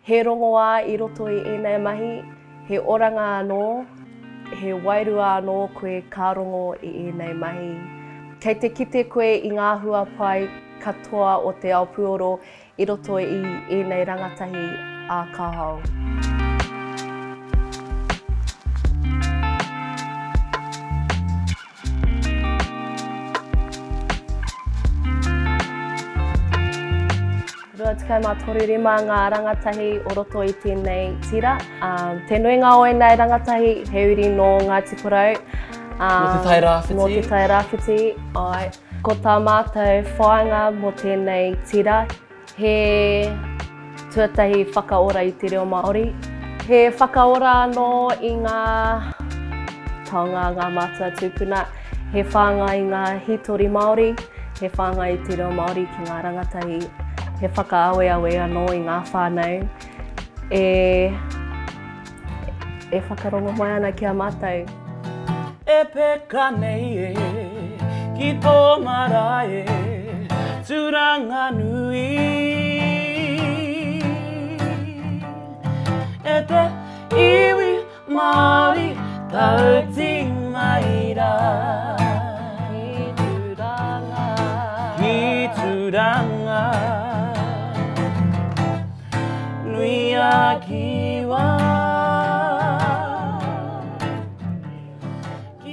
He rongoā I roto I ēnei mahi, he oranga anō, he wairua anō koe ka rongo I ēnei mahi. Kei te kite koe I ngā hua pai katoa o te Aopuoro I roto I ēnei rangatahi a kahau. Rua tikai mā toririma ngā rangatahi o roto I tēnei tira. Te nuinga o ēnei rangatahi, he uri no Ngāti Porou. Mō te tai rāwhiti. Mō te tai rāwhiti, ai. Ko tā mātou whāinga mō tēnei tira, he tuatahi whakaora I te reo Māori. He whakaora anō I ngā taonga ngā mātua tūpuna, he whāinga I ngā hitori Māori, he whāinga I te reo Māori ki ngā rangatahi, he whakaawe anō I ngā whānau, e whakarongo mai ana ki a mātou. E peka nei ki tō marae, tūranga nui. E te iwi Māori tauti maira. Ki tūranga, nui a kiwa.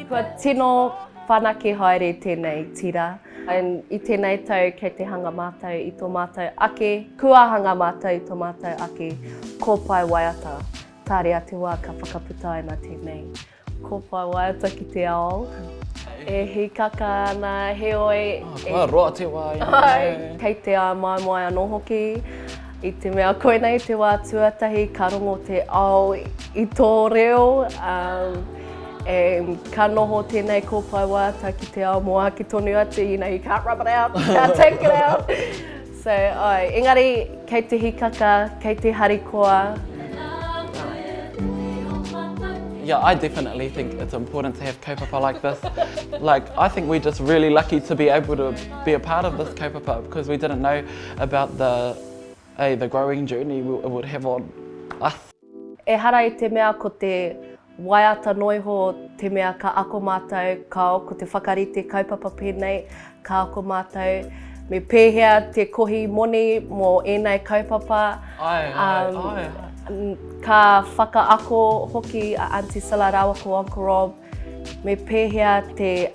Kua tino whanake haere tēnei tira. I tēnei tau kei te hanga mātou I tō mātou ake, kua hanga mātou I tō mātou ake, ko pai waiata. Tāre a te wā ka whakaputa ana tēnei. Ko pai waiata ki te ao. E hikaka ana, he oi. Kua roa te wā. Kei te a mai anō hoki. I te mea koenei te wā tuatahi, ka rongo te ao I tō reo. Ka noho tēnei ko pai waiata ki te ao moa ki tonu atu, you know, you can't rub it out, you can't take it out. So, engari, kei te hikaka, kei te harikoa. Yeah, I definitely think it's important to have kaupapa like this. Like, I think we're just really lucky to be able to be a part of this kaupapa because we didn't know about the growing journey it would have on us. E hara I te mea ko te waiata noiho, te mea ka ako mātou, ka ko te whakarite kaupapa pēnei, ka ako mātou. Me pēhea te kohi moni mō ēnei kaupapa. Ka whakaako hoki a Auntie Silla Rawa ko Uncle Rob. Me pēhea te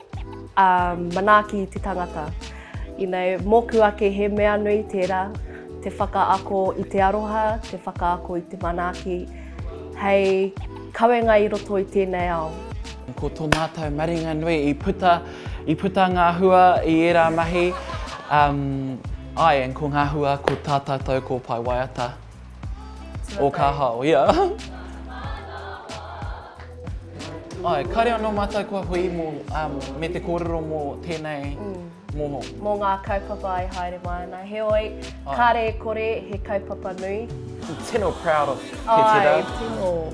manaaki I te tangata. You know, moku ake he mea nui tērā, te whakaako I te aroha, te whakaako I te manaaki. Hei kawenga I roto I tēnei ao. Ko tō mātou maringa nui I puta ngā hua I ērā mahi. And ko ngā hua ko tā tātou ko pai waiata. O ka hao, yeah. Kare anō mātou kua hui me te kōrero mō tēnei moho. Mō ngā kaupapa I haere mai ana. He oi, kare kore he kaupapa nui. Tino proud of te tira. Tino.